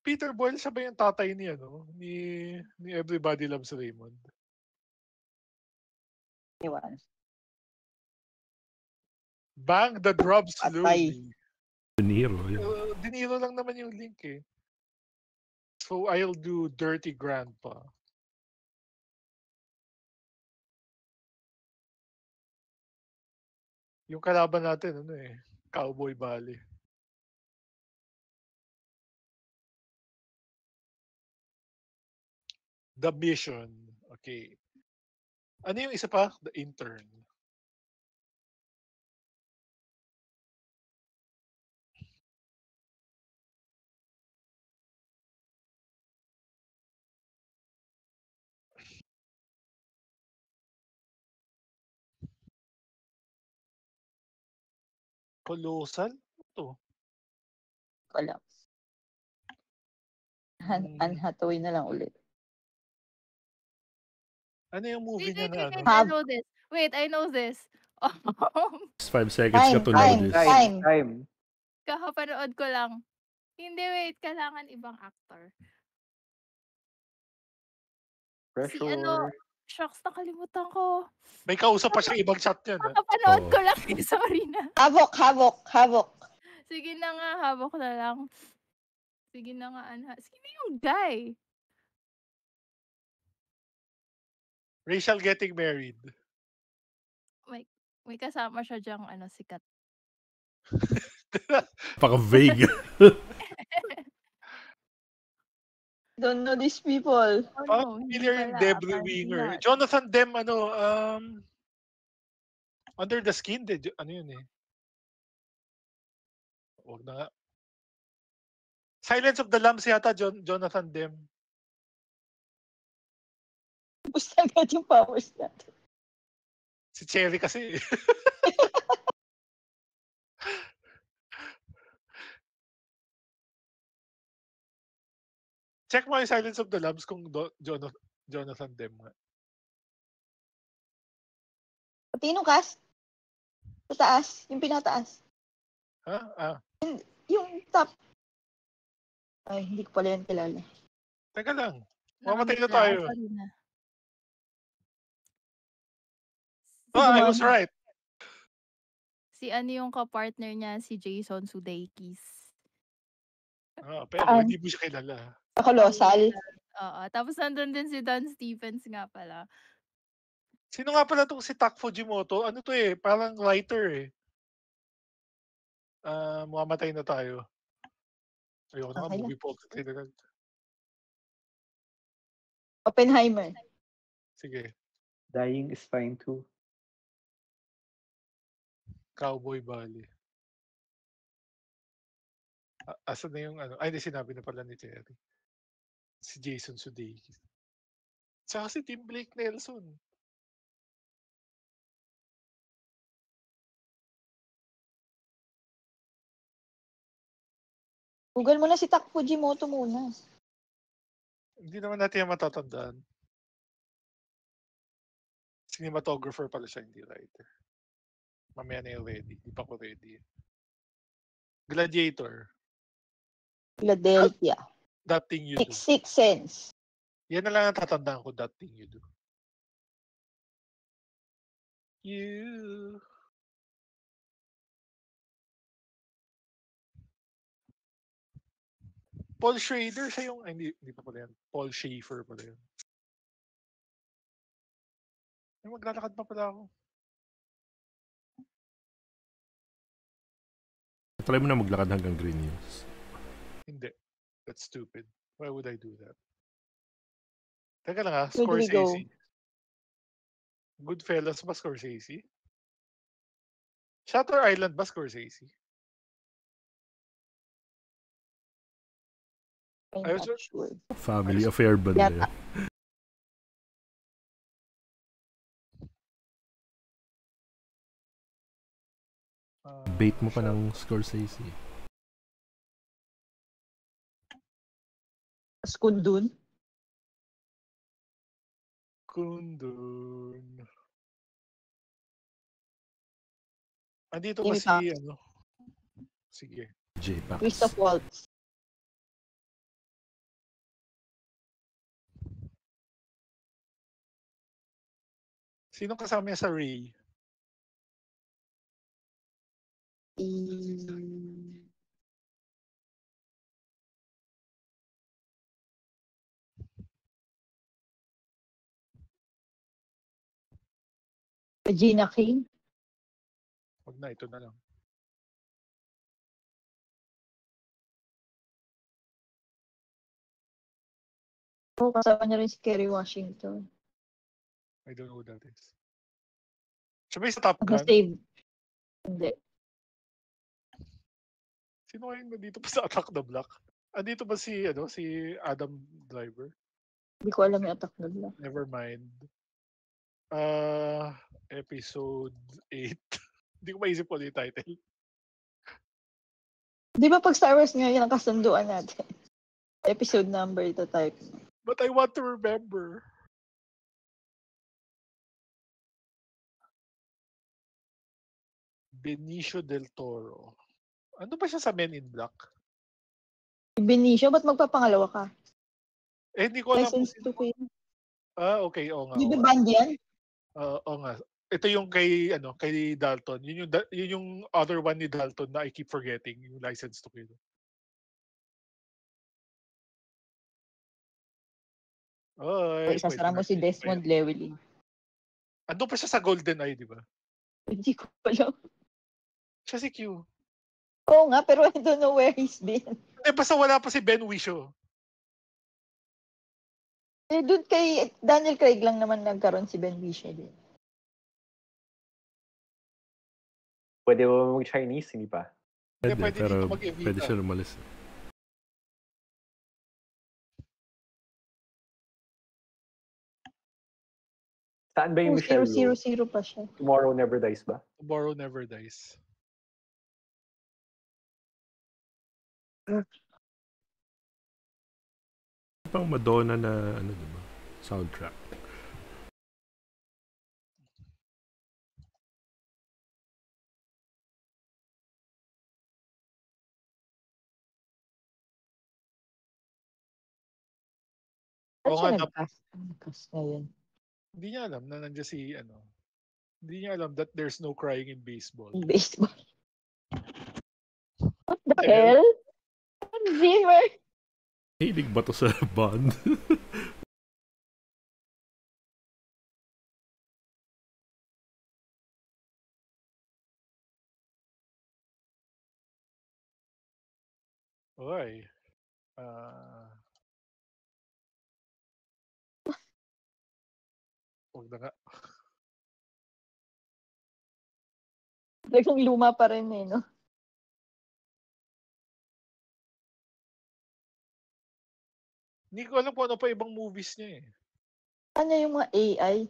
Peter Boyle siya ba yung tatay ni ano? Ni Everybody Loves Raymond? Iwan. Bang the drum slowly. De Niro. De Niro lang naman yung link eh. So I'll do Dirty Grandpa. Yung kalaban natin, ano eh, Cowboy Valley. The Mission. Okay. Ano yung isa pa? The Intern. Colossal? Ito. Wala. Anne Hathaway na lang ulit. Ano yung movie niya na ano? I know this. Wait, I know this. 5 seconds ka to know this. Time. Kakapanood ko lang. Hindi, wait. Kailangan ibang actor. Pressure. Si ano, shucks, nakalimutan ko. May kausap pa siya ibang shot yan. Kakapanood ko lang. Sorry na. Havoc. Sige na nga, habok na lang. Sige na nga, Sino yung guy? Rachel Getting Married. May kasama siya dyang sikat. Paka-vague. Don't know these people. Familiar yung Debra Winger. Jonathan Demme, Under the Skin, ano yun eh. Huwag na nga. Silence of the Lambs yata, Jonathan Demme. Basta agad yung powers natin. Si Cherry kasi. Check mo yung Silence of the Lambs kung Jonathan Demme nga. Patino cast? Sa taas. Yung pinataas. Ha? Yung top. Ay, hindi ko pala yan kilala. Teka lang. Mamatay na tayo. I was right. Si ano yung ka-partner niya, si Jason Sudeikis. Pero hindi mo siya kilala. Colossal. Oo. Tapos nandun din si Don Stephens nga pala. Sino nga pala itong si Tak Fujimoto? Ano to eh? Parang writer eh. Mamatay na tayo. Ayoko na nga, movie po. Oppenheimer. Sige. Dying is fine too. Cowboy Valley. Asan na yung ano? Ay, hindi, sinabi na pala ni Cherry. Si Jason Sudeikis. Tsaka si Tim Blake Nelson. Google mo na si Tak Fujimoto muna. Hindi naman natin yung matatandaan. Cinematographer pala siya, hindi writer. Mamaya na yung ready. Hindi pa ko ready. Gladiator. Philadelphia. That Thing You Do. Sixth Sense. Yan na lang ang tatandaan ko, That Thing You Do. You. Paul Schrader, siya yung, hindi pa pala yan. Paul Schaefer pala yan. Maglalakad pa pala ako. Try mo na maglakad hanggang Green Hills. Hindi. That's stupid. Why would I do that? Teka lang ha, Scorsese. Goodfellas ba Scorsese? Shutter Island ba Scorsese? I'm not sure. Family affair ba na yan? Bait mo pa ng Scorsese. Kundun? Kundun. Andito ba si ano? Sige. J-Pax. Christoph Waltz. Sinong kasama niya sa Ray? Regina King. Wag na, ito na lang. Oo, kasama niya rin si Kerry Washington. I don't know who that is. Siya ba yung sa Top Gun? Nag-save. Hindi. Sino kayong nandito pa sa Attack the Block? Andito ba si Adam Driver? Hindi ko alam yung attack na lang. Never mind. Episode 8. Hindi ko maisip ko yung title. Di ba pag Star Wars ngayon ang kasunduan natin? Episode number ito type. But I want to remember. Benicio del Toro. Ano ba siya sa Men in Black? Benicio, ba't magpapangalawa ka? Hindi ko alam kung License sino. to Kill. Okay, oo nga. Di ba Oo, band yan? oo nga. Ito yung kay Dalton. Yun yung other one ni Dalton na I keep forgetting, yung License to Kill. Oy, Isasara mo si Desmond Llewellyn. Ando pa siya sa GoldenEye, di ba? Hindi ko alam. Siya si Q. Oo nga, pero I don't know where he's been. Basta wala pa si Ben Whishaw. Doon kay Daniel Craig lang naman nagkaroon si Ben Whishaw din. Pwede ba mag-Chinese? Hindi pa. Pwede pero dito mag-Evita. pwede siya lumalis. Saan ba yung Michelle Yeoh? 000 pa siya. Tomorrow Never Dies ba? Tomorrow Never Dies. Pang Madonna na diba? Soundtrack. Saan Oo siya nga, nag-cast ngayon? hindi niya alam na nandiyan si Hindi niya alam that there's no crying in baseball. In baseball. What the Ano? hell? Hans Zimmer? Hilig ba to sa Bond? Oy. Huwag na nga. Talagang luma pa rin eh, no? Hindi ko alam kung ano pa ibang movies niya eh. Ano yung mga AI?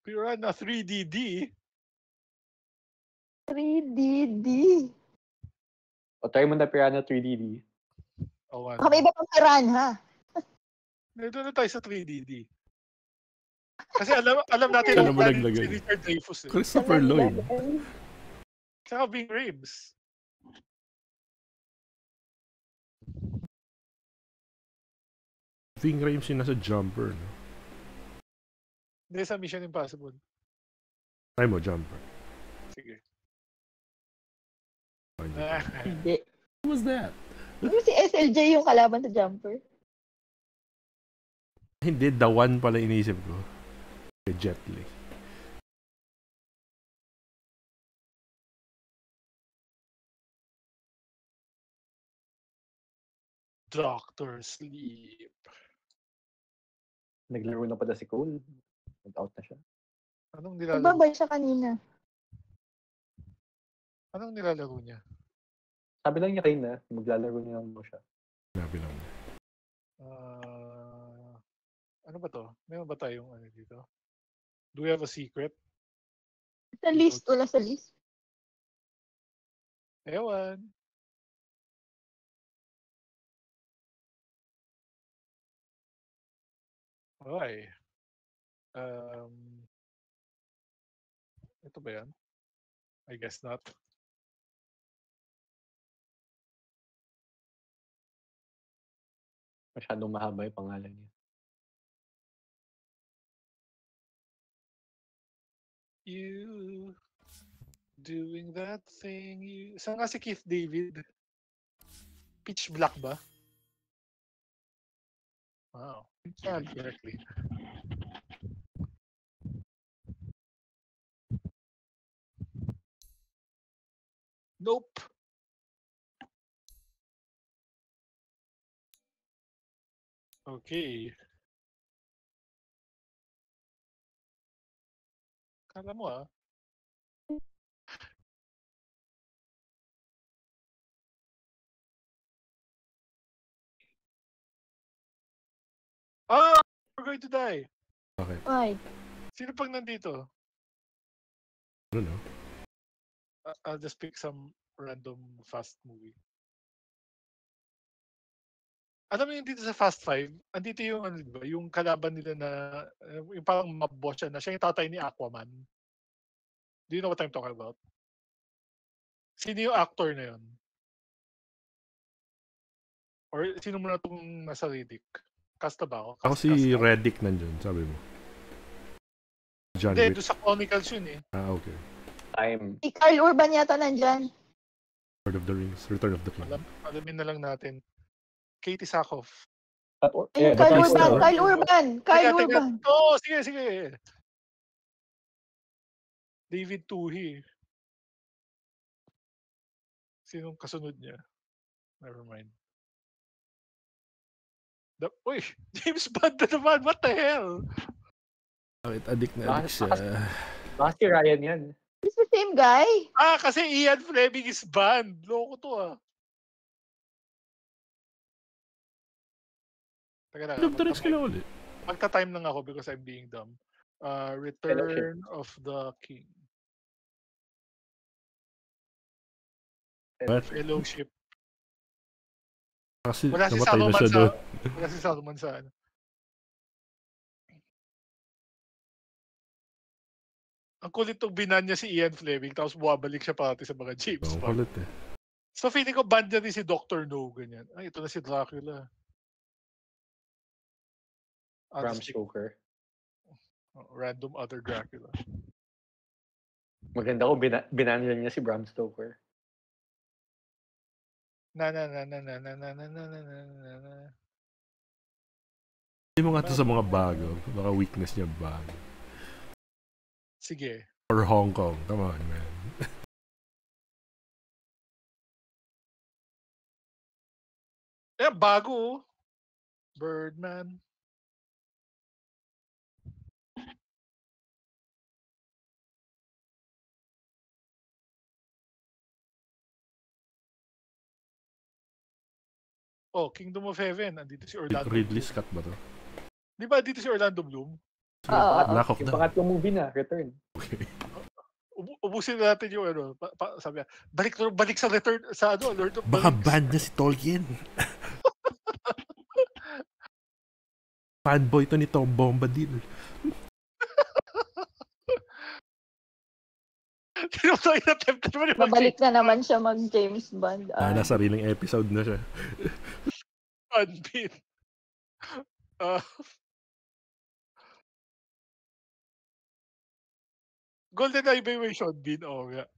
Piranha 3DD. 3DD. O try mo na Piranha 3DD. Oh, Baka may iba pang piranha. Dito na tayo sa 3DD. Kasi alam natin Saan ang naman si naglagay? Richard Dreyfuss eh. Christopher Lloyd. Tsaka Ving Rhames. Ving Rhames yung nasa Jumper. No? Hindi sa Mission Impossible. Try mo, Jumper. Sige. Hindi. Who was that? Di ba si SLJ yung kalaban sa Jumper? Hindi, The One pala inisip ko. Kay Jet Li. Doctor Sleep. Naglaro na pala si Cole. Nag-out na siya. Anong nilalaro? Nagbabay siya kanina. Anong nilalaro niya? Sabi lang niya kayo na, maglalaro niya lang mo siya. Sinabi lang. Ano ba to? Meron ba tayong dito? Do we have a secret? Sa list, wala sa list. Ewan. Okay. Ito ba yan? I guess not. Masyadong mahaba yung pangalan niya. You doing that thing you... Saan nga si Keith David? Pitch Black ba? Wow. Yeah. Correctly. Nope. Okay. Kala mo ah. Ah! We're going to die. Okay. Why? Sino pang nandito? I don't know. I'll just pick some random fast movie. Alam mo yung dito sa Fast 5, andito yung ano, diba? Yung kalaban nila na yung parang mabboss siya na siya yung tatay ni Aquaman. Do you know what I'm talking about? Sino yung actor na yun? Or sino mo na itong nasa Riddick? Casta ba ako? Ako si Reddick nandyan, sabi mo. John Hindi, Wick. doon sa Chronicles yun eh. Ah, okay. Time. Si Carl Urban yata nandyan. Lord of the Rings, Return of the King. Alamin na lang natin. Katie Sackhoff. Ayun, Carl Batista. Urban, Carl Urban, Carl Teka. Urban. Oo, sige. David Tuhi. Sinong kasunod niya? Never mind. Uy! James Bond na naman! What the hell? Bakit addict na addict siya? Baka si Ryan yan. It's the same guy. Kasi Ian Fleming is banned. Loko to ah. Teka lang. Lord of the Rings ka na ulit. Magta-time lang ako because I'm being dumb. Return of the King. What? Fellowship. Kasi Wala si namatay na Saruman siya sa... doon. Wala si Saruman sa ano. Ang kulit tong binan niya si Ian Fleming tapos bumabalik siya pati sa mga James Ang Bond. kulit eh. So feeling ko band niya din si Dr. No, ganyan. Ay, ito na si Dracula. Bram Stoker. Random other Dracula. Maganda kung binanyan niya si Bram Stoker. Na. Hindi mo nga ito sa mga bago. Baka weakness niya bago. Sige. Or Hong Kong. Come on, man. Bago. Birdman. Oh, Kingdom of Heaven. Andito si Orlando Ridley Bloom. Scott ba to? Di ba dito si Orlando Bloom? Lack of Yung that. pangatlong movie na, Return. Okay. Ubusin natin yung ano. Sabi niya, balik sa Return, sa ano, Lord of the Baka Rings. band na si Tolkien. Fanboy to ni Tom Bombadil. Tinutay na attempt naman yung Babalik na naman siya mag-James Bond. Nasa sariling episode na siya. Unbeat. Golden Eye ba yung Sean Bean? Oo nga.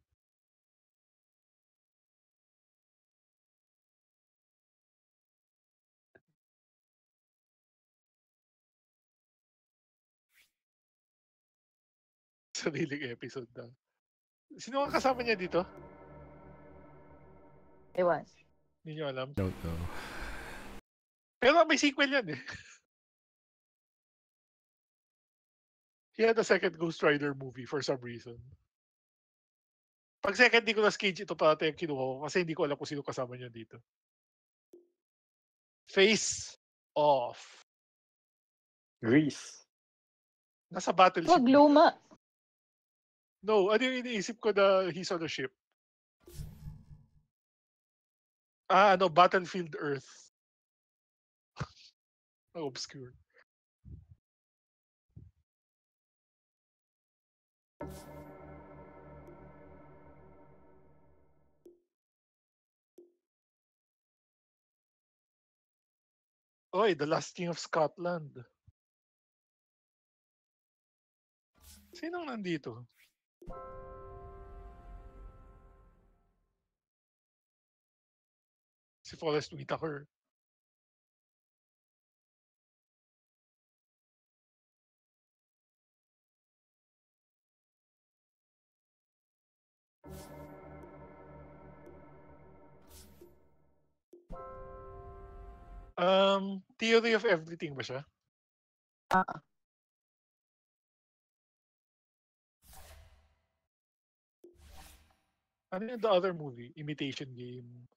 Sariling episode na. Sino ang kasama niya dito? Ewan. Hindi nyo alam. Don't know. Pero may sequel yan eh. He had a second Ghost Rider movie for some reason. Pag second Nicolas Cage, ito pati ang kinuha ko kasi hindi ko alam kung sino kasama niya dito. Face Off. Grease. Nasa battleship. Wag luma. No, ano yung iniisip ko na he's on a ship? Battlefield Earth. Obscure. Oy, The Last King of Scotland. Sinong nandito? Si Forrest Whitaker. Theory of Everything ba siya? Ano yung the other movie? Imitation Game.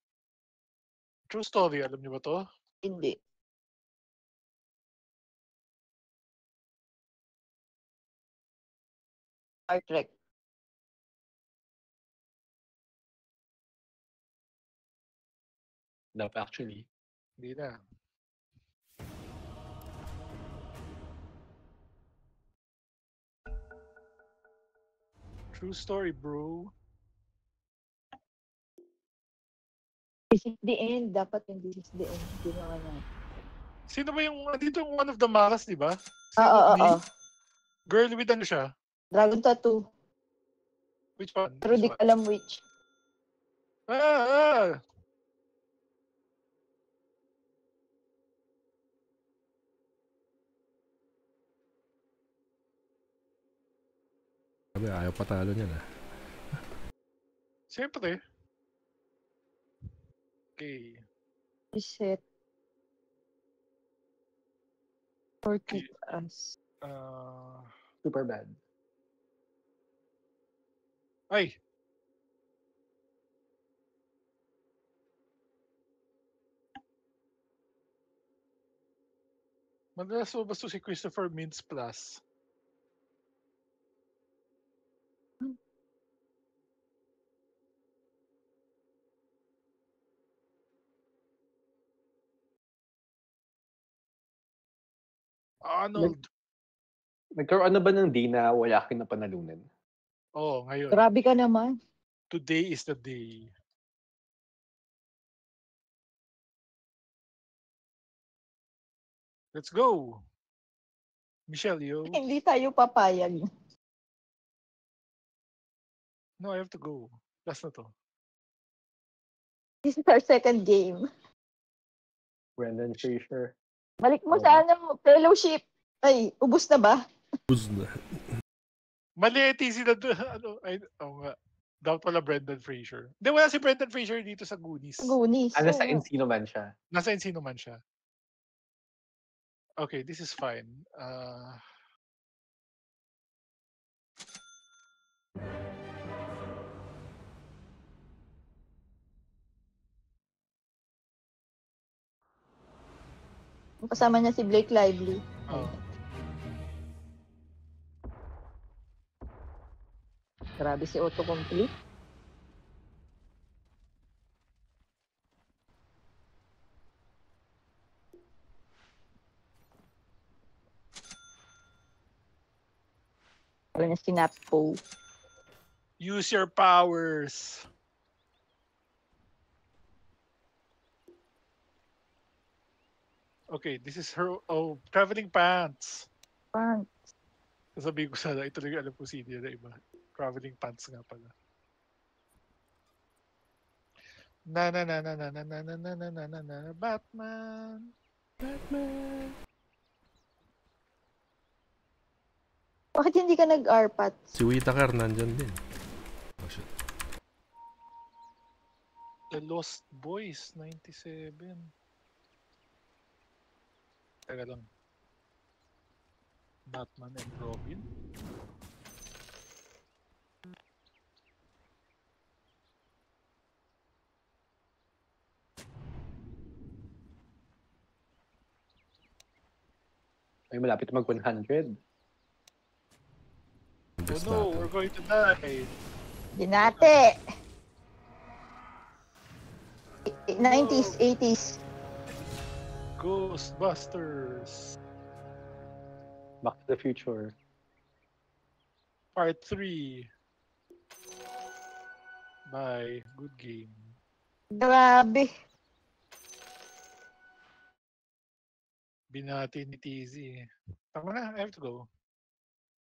True Story, alam niyo ba to? Hindi. Star Trek. Nope, actually. Hindi na. True Story, bro. This is the end. Dapat yung this is the end. Ginawa niya. Sino ba yung, andito yung one of the Maras, di ba? Oo. Girl with ano siya? Dragon Tattoo. Which one? Pero Which di one? ko alam which. Ah! Sabi, ayaw patalo niyan ah. Siyempre. Okay. Reset. Forgive us. Super bad. Ay! Madalas mo ba si Christopher Mintz Plus? Arnold. Nagkaroon na ba ng day na wala kang napanalunan? Oh, ngayon. Grabe ka naman. Today is the day. Let's go. Michelle, yo. Hindi tayo papayag. No, I have to go. Last na to. This is our second game. Brendan Fraser. Balik mo Oo. sa ano, fellowship. Ay, ubus na ba? Buzz na. Mali, TC na ano, ay, nga. Dapat pala Brendan Fraser. Hindi, wala si Brendan Fraser dito sa Goonies. Goonies. Ano sa Oo. Encino man siya? Nasa Encino man siya. Okay, this is fine. Kasama niya si Blake Lively. Oh. Grabe si autocomplete. Wala niya si Natpo. Use your powers. Okay, this is her, traveling pants. Pants. Sabihin ko sana, ito lang yung alam ko si India na iba. Traveling pants nga pala. Na na na na na na na na na na na na na Batman. Batman. Bakit hindi ka nag-arpat? Si Whitaker nandyan din. Oh shit. The Lost Boys, 97. Teka lang. Batman and Robin. Ay, malapit mag-100. Oh no, we're going to die. Binate! 90s, 80s. Ghostbusters. Back to the Future. Part 3. Bye. Good game. Grabe. Binati ni TZ. Tama na, I have to go.